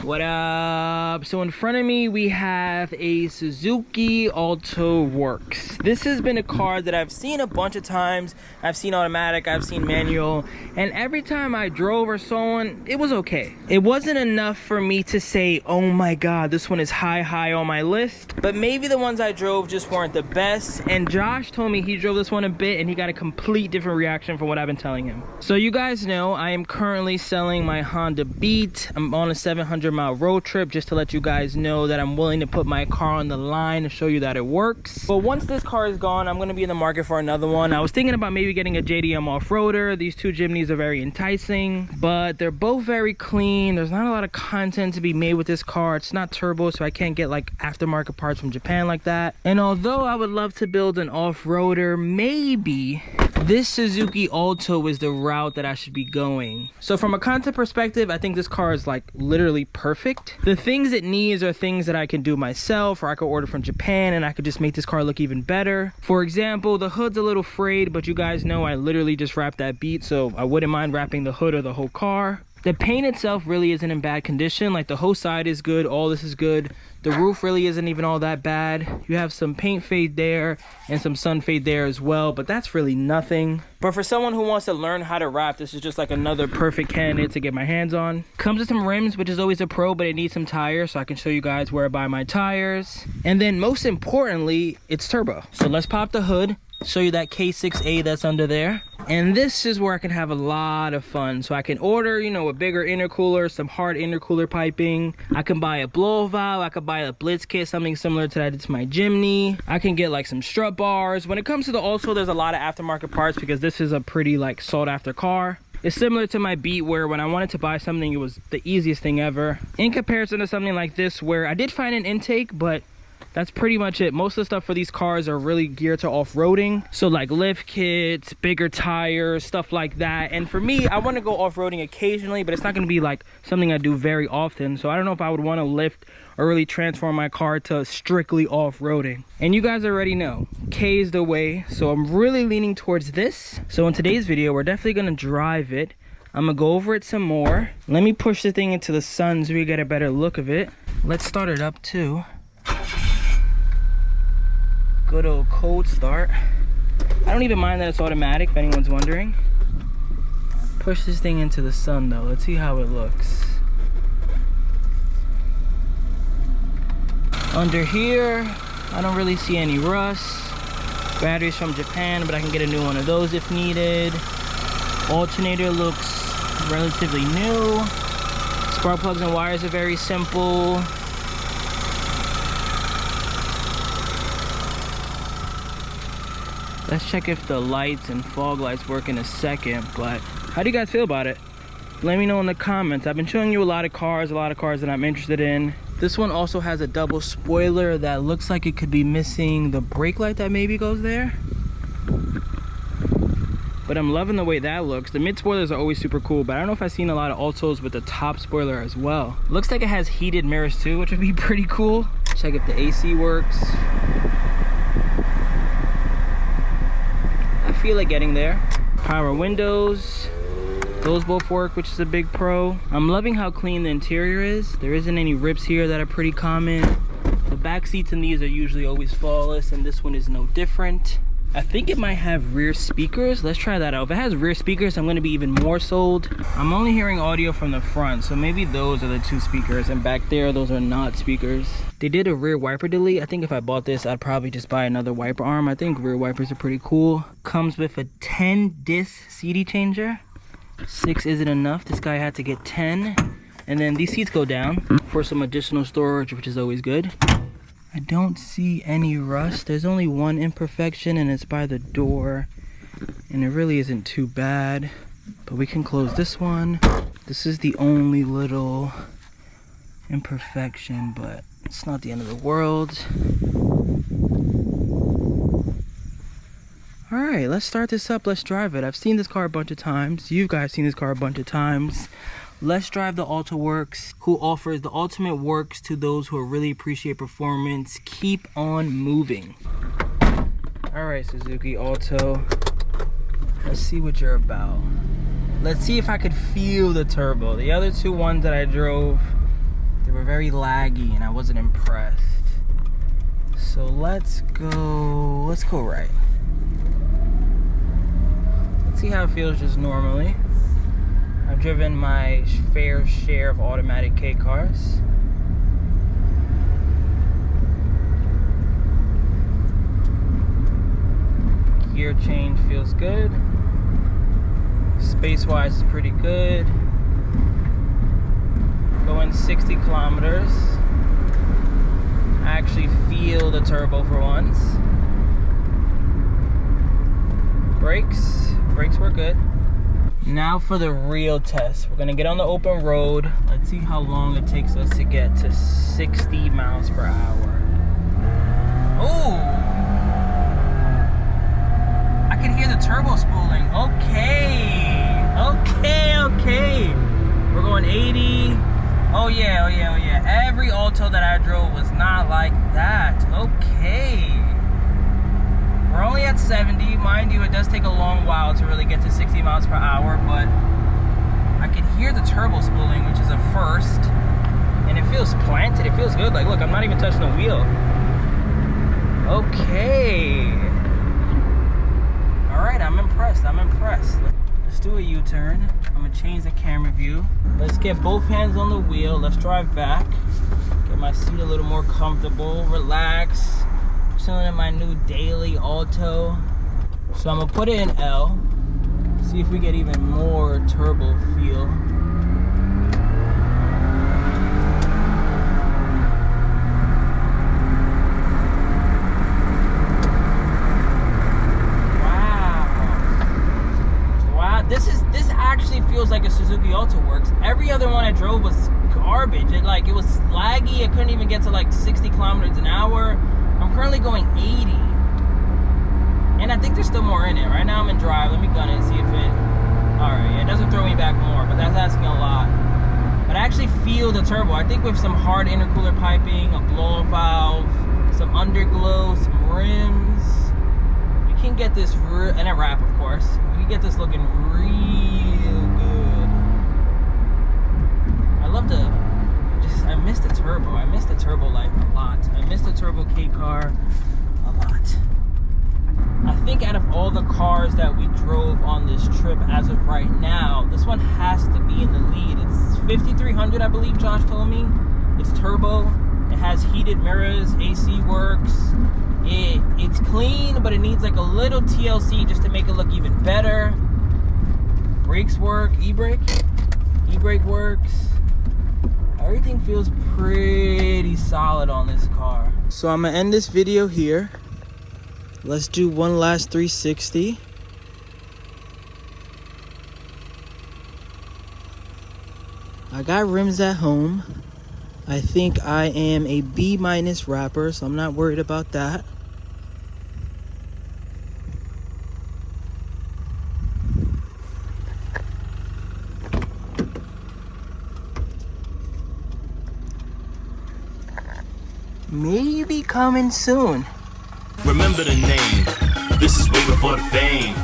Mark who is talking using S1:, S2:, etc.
S1: What up? So in front of me we have a Suzuki Alto Works. This has been a car that I've seen a bunch of times. I've seen automatic, I've seen manual, and every time I drove or saw one, it was okay. It wasn't enough for me to say, oh my god, this one is high on my list, but maybe the ones I drove just weren't the best. And Josh told me he drove this one a bit and he got a complete different reaction from what I've been telling him. So you guys know I am currently selling my Honda Beat. I'm on a 700-mile road trip, just to let you guys know that I'm willing to put my car on the line to show you that it works. But once this car is gone, I'm going to be in the market for another one. I was thinking about maybe getting a JDM off-roader. These two Jimneys are very enticing, but they're both very clean. There's not a lot of content to be made with this car. It's not turbo, so I can't get like aftermarket parts from Japan like that. And although I would love to build an off-roader, maybe this Suzuki Alto is the route that I should be going. So from a content perspective, I think this car is like literally perfect. The things it needs are things that I can do myself, or I could order from Japan and I could just make this car look even better. For example, the hood's a little frayed, but you guys know I literally just wrapped that Beat, so I wouldn't mind wrapping the hood or the whole car. The paint itself really isn't in bad condition. Like the whole side is good, all this is good. The roof really isn't even all that bad. You have some paint fade there and some sun fade there as well, but that's really nothing. But for someone who wants to learn how to wrap, this is just like another perfect candidate to get my hands on. Comes with some rims, which is always a pro, but it needs some tires, so I can show you guys where I buy my tires. And then most importantly, it's turbo. So let's pop the hood, show you that K6A that's under there. And this is where I can have a lot of fun. So I can order, you know, a bigger intercooler, some hard intercooler piping. I can buy a blow valve, I could buy a blitz kit, something similar to that I did to my Jimny. I can get like some strut bars. When it comes to the Alto, there's a lot of aftermarket parts because this is a pretty like sought after car. It's similar to my Beat, where when I wanted to buy something, it was the easiest thing ever. In comparison to something like this, where I did find an intake, but that's pretty much it. Most of the stuff for these cars are really geared to off-roading. So like lift kits, bigger tires, stuff like that. And for me, I want to go off-roading occasionally, but it's not going to be like something I do very often. So I don't know if I would want to lift or really transform my car to strictly off-roading. And you guys already know, K is the way. So I'm really leaning towards this. So in today's video, we're definitely going to drive it. I'm going to go over it some more. Let me push the thing into the sun so we get a better look of it. Let's start it up too. Good old cold start. I don't even mind that it's automatic, if anyone's wondering. Push this thing into the sun though. Let's see how it looks. Under here, I don't really see any rust. Batteries from Japan, but I can get a new one of those if needed. Alternator looks relatively new. Spark plugs and wires are very simple. Let's check if the lights and fog lights work in a second, but how do you guys feel about it? Let me know in the comments. I've been showing you a lot of cars that I'm interested in. This one also has a double spoiler that looks like it could be missing the brake light that maybe goes there. But I'm loving the way that looks. The mid spoilers are always super cool, but I don't know if I've seen a lot of Altos with the top spoiler as well. Looks like it has heated mirrors too, which would be pretty cool. Check if the AC works. I feel like getting there. Power windows, those both work, which is a big pro. I'm loving how clean the interior is. There isn't any rips here that are pretty common. The back seats in these are usually always flawless, and this one is no different. I think it might have rear speakers. Let's try that out. If it has rear speakers, I'm going to be even more sold. I'm only hearing audio from the front, so maybe those are the two speakers, and back there those are not speakers. They did a rear wiper delete. I think if I bought this, I'd probably just buy another wiper arm. I think rear wipers are pretty cool. Comes with a 10 disc CD changer. 6 isn't enough. This guy had to get 10. And then these seats go down for some additional storage, which is always good. I don't see any rust. There's only one imperfection, and it's by the door, and it really isn't too bad, but we can close this one. This is the only little imperfection, but it's not the end of the world. All right, let's start this up. Let's drive it. I've seen this car a bunch of times. You guys seen this car a bunch of times. Let's drive the Alto Works, who offers the ultimate works to those who really appreciate performance. Keep on moving. All right, Suzuki Alto. Let's see what you're about. Let's see if I could feel the turbo. The other two ones that I drove, They were very laggy and I wasn't impressed. So let's go right. Let's see how it feels just normally. I've driven my fair share of automatic K cars. Gear change feels good. Space-wise is pretty good. Going 60 kilometers. I actually feel the turbo for once. Brakes were good. Now for the real test. We're gonna get on the open road. Let's see how long it takes us to get to 60 miles per hour. Oh! I can hear the turbo spooling. Okay. We're going 80. Oh yeah. Every Alto that I drove was not like that. Okay. We're only at 70. Mind you, it does take a long while to really get to 60 miles per hour, but I can hear the turbo spooling, which is a first. And it feels planted. It feels good. Like, look, I'm not even touching the wheel. Okay. All right, I'm impressed. Let's do a U-turn. I'm gonna change the camera view. Let's get both hands on the wheel. Let's drive back. Get my seat a little more comfortable. Relax. I'm chilling in my new daily Alto. So I'm gonna put it in L. See if we get even more turbo feel. This actually feels like a Suzuki Alto Works. Every other one I drove was garbage. It was laggy. I couldn't even get to like 60 kilometers an hour. I'm currently going 80. And I think there's still more in it. Right now I'm in drive. Let me gun it and see if it... Alright, yeah, it doesn't throw me back more, but that's asking a lot. But I actually feel the turbo. I think with some hard intercooler piping, a blow-off valve, some underglow, some rims, we can get this... and a wrap, of course. We can get this looking real good. I miss the turbo. I miss the turbo life a lot. I miss the turbo K car a lot. I think out of all the cars that we drove on this trip as of right now, this one has to be in the lead. It's 5300, I believe Josh told me. It's turbo. It has heated mirrors, AC works. It's clean, but it needs like a little TLC just to make it look even better. Brakes work, e-brake works. Everything feels pretty solid on this car. So I'm gonna end this video here. Let's do one last 360. I got rims at home. I think I am a B- wrapper, so I'm not worried about that. Maybe coming soon.
S2: Remember the name. This is way before the fame.